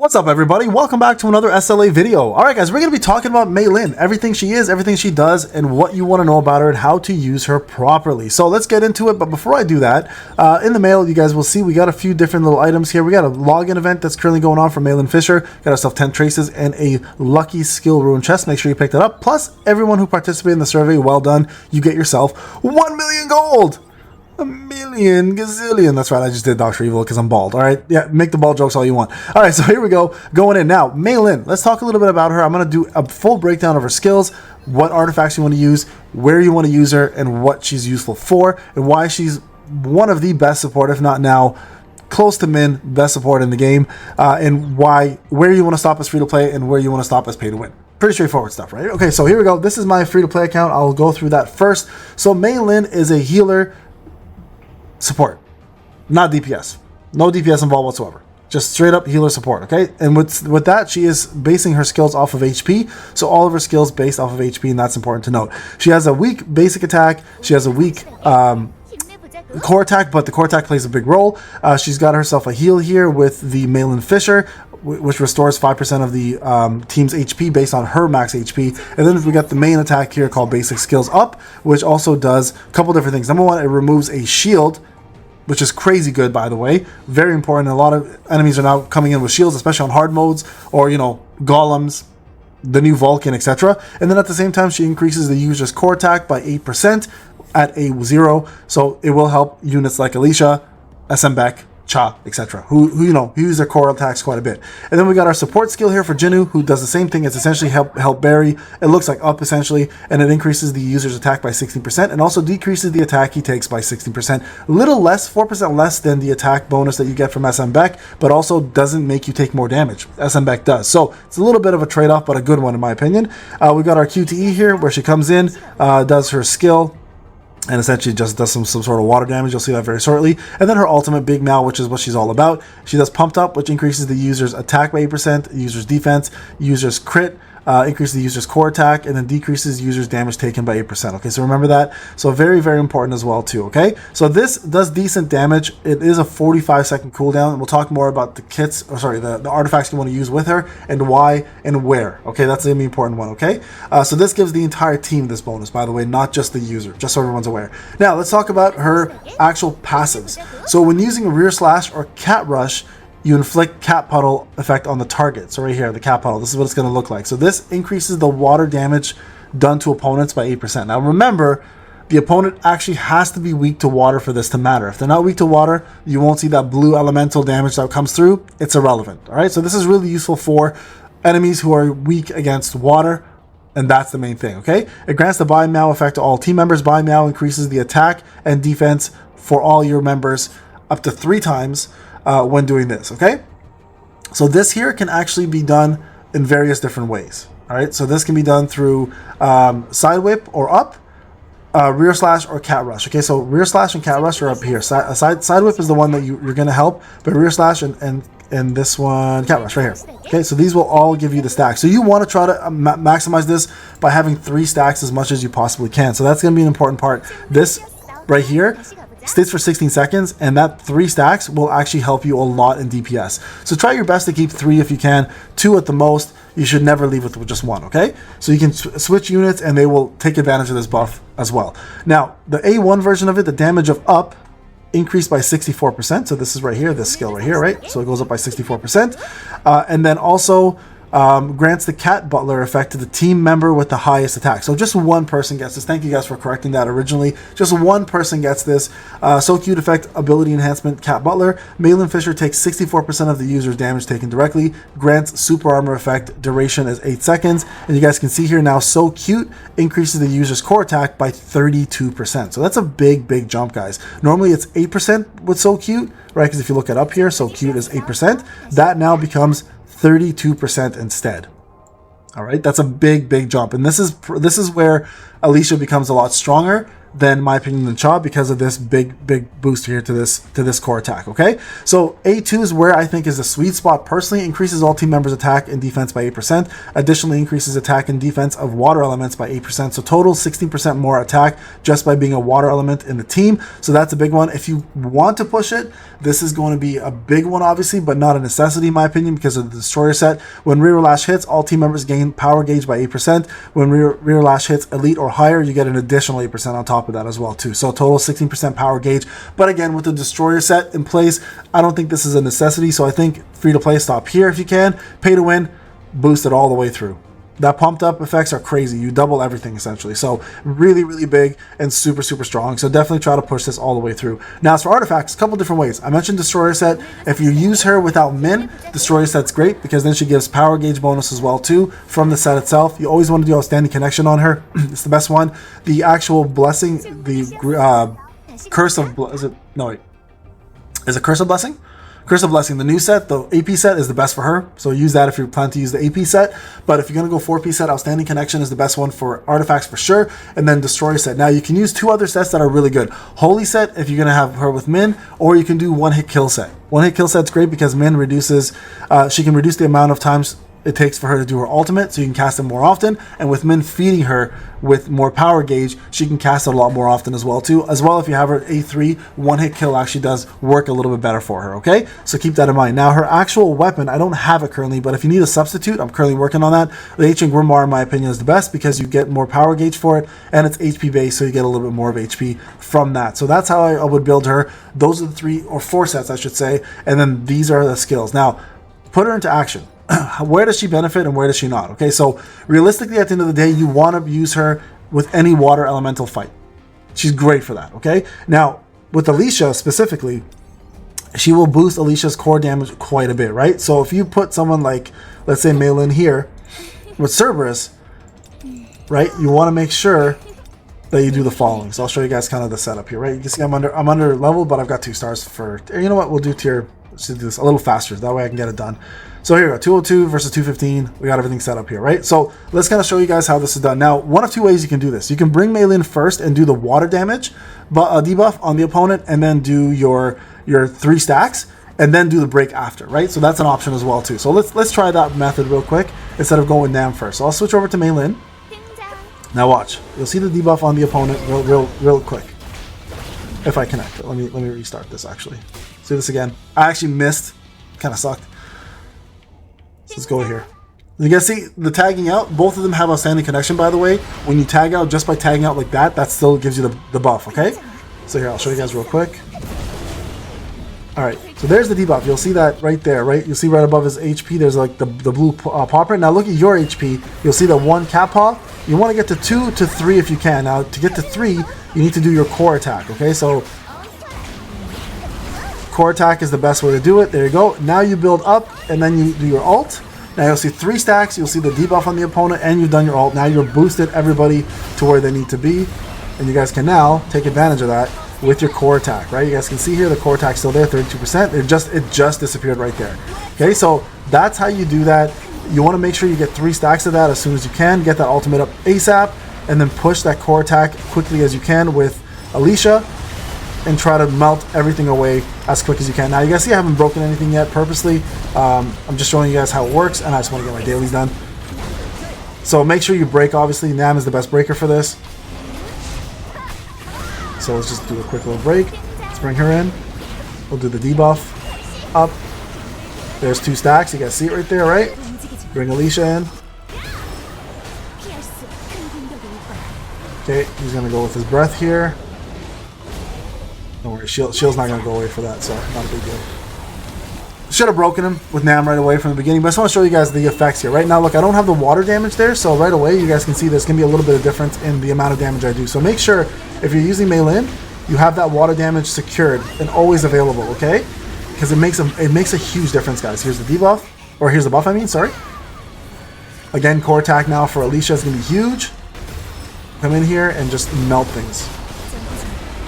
What's up, everybody? Welcome back to another SLA video. Alright guys, we're going to be talking about Meilin, everything she is, everything she does, and what you want to know about her and how to use her properly. So let's get into it, but before I do that, in the mail, you guys will see we got a few different little items here. We got a login event that's currently going on for Meilin Fisher. Got ourselves 10 traces and a lucky skill rune chest. Make sure you pick that up. Plus, everyone who participated in the survey, well done. You get yourself 1 million gold! A million gazillion. That's right, I just did Dr. Evil because I'm bald. Alright, yeah, make the bald jokes all you want. Alright, so here we go. Going in now. Meilin, let's talk a little bit about her. I'm going to do a full breakdown of her skills, what artifacts you want to use, where you want to use her, and what she's useful for, and why she's one of the best support, if not now, close to min, best support in the game, and where you want to stop as free to play and where you want to stop as pay to win. Pretty straightforward stuff, right? Okay, so here we go. This is my free to play account. I'll go through that first. So Meilin is a healer support, not DPS. No DPS involved whatsoever. Just straight up healer support, okay? And with that, she is basing her skills off of HP. So all of her skills based off of HP, and that's important to note. She has a weak basic attack. She has a weak core attack, but the core attack plays a big role. She's got herself a heal here with the Meilin Fisher, which restores 5% of the team's HP based on her max HP. And then we got the main attack here called Basic Skills Up, which also does a couple different things. Number one, it removes a shield, which is crazy good, by the way. Very important. A lot of enemies are now coming in with shields, especially on hard modes, or, you know, golems, the new Vulcan, etc. And then at the same time, she increases the user's core attack by 8% at a 0. So it will help units like Alicia, SM Beck, Cha, etc. who use their core attacks quite a bit. And then we got our support skill here for Jinnu, who does the same thing. It's essentially help Barry. It looks like up essentially, and it increases the user's attack by 16% and also decreases the attack he takes by 16%. A little less, 4% less than the attack bonus that you get from SM Beck, but also doesn't make you take more damage. SM Beck does. So it's a little bit of a trade-off, but a good one in my opinion. We got our QTE here, where she comes in, does her skill, and essentially just does some sort of water damage. You'll see that very shortly. And then her ultimate, Big Mal, which is what she's all about. She does Pumped Up, which increases the user's attack by 8%, user's defense, user's crit, increases the user's core attack, and then decreases user's damage taken by 8%. Okay, so remember that. So very, very important as well too, okay? So this does decent damage. It is a 45-second cooldown, and we'll talk more about the kits, or sorry, the artifacts you want to use with her, and why and where. Okay, that's the important one, okay? So this gives the entire team this bonus, by the way, not just the user, just so everyone's aware. Now, let's talk about her actual passives. So when using a Rear Slash or Cat Rush, you inflict cat puddle effect on the target. So right here, the cat puddle, this is what it's going to look like. So this increases the water damage done to opponents by 8%. Now remember, the opponent actually has to be weak to water for this to matter. If they're not weak to water, you won't see that blue elemental damage that comes through. It's irrelevant. All right, so this is really useful for enemies who are weak against water, and that's the main thing, okay? It grants the Buy Meow effect to all team members. Buy Meow increases the attack and defense for all your members up to 3 times when doing this, okay? So this here can actually be done in various different ways. All right, so this can be done through side whip or up, rear slash or cat rush. Okay, so rear slash and cat rush are up here. Side whip is the one that you're gonna help, but rear slash and this one, cat rush right here. Okay, so these will all give you the stack. So you want to try to maximize this by having 3 stacks as much as you possibly can. So that's gonna be an important part. This right here stays for 16 seconds, and that 3 stacks will actually help you a lot in DPS. So try your best to keep 3 if you can, 2 at the most. You should never leave with just 1, okay? So you can switch units and they will take advantage of this buff as well. Now, the A1 version of it, the damage of up increased by 64%. So this is right here, this skill right here, right? So it goes up by 64%. And then also grants the Cat Butler effect to the team member with the highest attack. So just 1 person gets this. Thank you guys for correcting that originally. Just 1 person gets this. So cute effect, ability enhancement, Cat Butler. Meilin Fisher takes 64% of the user's damage taken directly. Grants super armor effect, duration is 8 seconds. And you guys can see here now, so cute increases the user's core attack by 32%. So that's a big, big jump, guys. Normally it's 8% with so cute, right? Because if you look it up here, so cute is 8%. That now becomes 32% instead. All right, that's a big, big jump, and this is where Alicia becomes a lot stronger than, in my opinion, than Cha because of this big boost here to this core attack. Okay, so A2 is where I think is the sweet spot personally. Increases all team members' attack and defense by 8%. Additionally, increases attack and defense of water elements by 8%. So total 16% more attack just by being a water element in the team. So that's a big one. If you want to push it, this is going to be a big one, obviously, but not a necessity in my opinion because of the destroyer set. When reroll lash hits, all team members gain power gauge by 8%. When reroll lash hits elite or higher, you get an additional 8% on top of that as well too. So total 16% power gauge. But again, with the destroyer set in place, I don't think this is a necessity. So I think free to play, stop here if you can. Pay to win, boost it all the way through. That pumped up effects are crazy. You double everything essentially. So really big and super strong. So definitely try to push this all the way through. Now as for artifacts, a couple different ways. I mentioned destroyer set. If you use her without min, destroyer set's great because then she gives power gauge bonus as well too from the set itself. You always want to do outstanding connection on her. It's the best one. The actual blessing, the curse of is it curse of blessing? Curse of Blessing, the new set, the AP set is the best for her. So use that if you plan to use the AP set. But if you're going to go 4P set, Outstanding Connection is the best one for artifacts for sure. And then Destroyer set. Now you can use two other sets that are really good. Holy set if you're going to have her with Min, or you can do one hit kill set. One hit kill set's great because Min reduces, she can reduce the amount of times it takes for her to do her ultimate, so you can cast it more often. And with Min feeding her with more power gauge, she can cast it a lot more often as well too. As well, if you have her A3, one hit kill actually does work a little bit better for her, okay? So keep that in mind. Now her actual weapon, I don't have it currently, but if you need a substitute, I'm currently working on that. The Ancient Grimoire, in my opinion, is the best because you get more power gauge for it, and it's HP based, so you get a little bit more of HP from that. So that's how I would build her. Those are the 3 or 4 sets, I should say, and then these are the skills. Now, put her into action. Where does she benefit and where does she not? Okay, so realistically, at the end of the day, you want to use her with any water elemental fight. She's great for that, okay? Now, with Alicia specifically, she will boost Alicia's core damage quite a bit, right? So if you put someone like, let's say Meilin here, with Cerberus, right, you want to make sure that you do the following. So I'll show you guys kind of the setup here, right? You can see I'm under level, but I've got 2 stars for, you know what, we'll do tier, let's do this a little faster, that way I can get it done. So here we go, 202 versus 215. We got everything set up here, right? So let's kind of show you guys how this is done. Now, one of 2 ways you can do this. You can bring Meilin first and do the water damage, but debuff on the opponent, and then do your 3 stacks, and then do the break after, right? So that's an option as well too. So let's try that method real quick instead of going Nam first. So I'll switch over to Meilin. Now watch, you'll see the debuff on the opponent real quick. If I connect it, let me restart this actually. See this again. I actually missed, kind of sucked. Let's go here. You guys see the tagging out? Both of them have outstanding connection, by the way. When you tag out, just by tagging out like that, that still gives you the buff, okay? So here, I'll show you guys real quick. Alright, so there's the debuff. You'll see that right there, right? You'll see right above his HP, there's like the blue popper. Now look at your HP. You'll see the 1 cap paw. You want to get to 2 to 3 if you can. Now, to get to 3, you need to do your core attack, okay? So core attack is the best way to do it. There you go. Now you build up and then you do your ult. Now you'll see 3 stacks. You'll see the debuff on the opponent and you've done your ult. Now you're boosted everybody to where they need to be. And you guys can now take advantage of that with your core attack, right? You guys can see here the core attack's still there, 32%. It just disappeared right there. Okay, so that's how you do that. You want to make sure you get 3 stacks of that as soon as you can. Get that ultimate up ASAP and then push that core attack quickly as you can with Alicia. And try to melt everything away as quick as you can. Now you guys see I haven't broken anything yet purposely. I'm just showing you guys how it works, and I just want to get my dailies done. So make sure you break, obviously. Nam is the best breaker for this. So let's just do a quick little break. Let's bring her in. We'll do the debuff. Up. There's 2 stacks. You guys see it right there, right? Bring Alicia in. Okay, he's going to go with his breath here. Don't worry, Shield's not going to go away for that, so not a big deal. Should have broken him with Nam right away from the beginning, but I just want to show you guys the effects here. Right now, look, I don't have the water damage there, so right away you guys can see there's going to be a little bit of difference in the amount of damage I do. So make sure, if you're using Meilin, you have that water damage secured and always available, okay? Because it makes a huge difference, guys. Here's the debuff, or here's the buff, I mean, sorry. Again, core attack now for Alicia is going to be huge. Come in here and just melt things.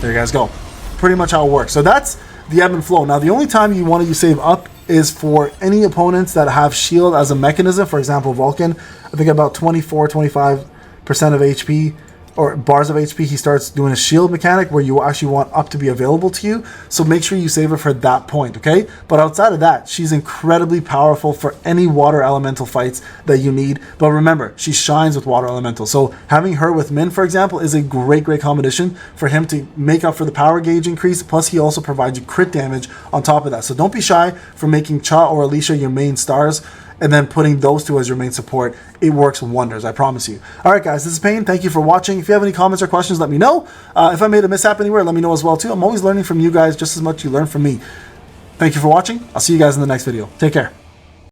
There you guys go. Pretty much how it works. So that's the ebb and flow. Now, the only time you want to use save up is for any opponents that have shield as a mechanism. For example, Vulcan, I think about 24-25% of HP. or bars of HP, he starts doing a shield mechanic where you actually want up to be available to you. So make sure you save her for that point, okay? But outside of that, she's incredibly powerful for any water elemental fights that you need. But remember, she shines with water elemental. So having her with Min, for example, is a great combination for him to make up for the power gauge increase. Plus, he also provides you crit damage on top of that. So don't be shy for making Cha or Alicia your main stars, and then putting those two as your main support. It works wonders, I promise you. All right, guys, this is Payne. Thank you for watching. If you have any comments or questions, let me know. If I made a mishap anywhere, let me know as well, too. I'm always learning from you guys just as much as you learn from me. Thank you for watching. I'll see you guys in the next video. Take care.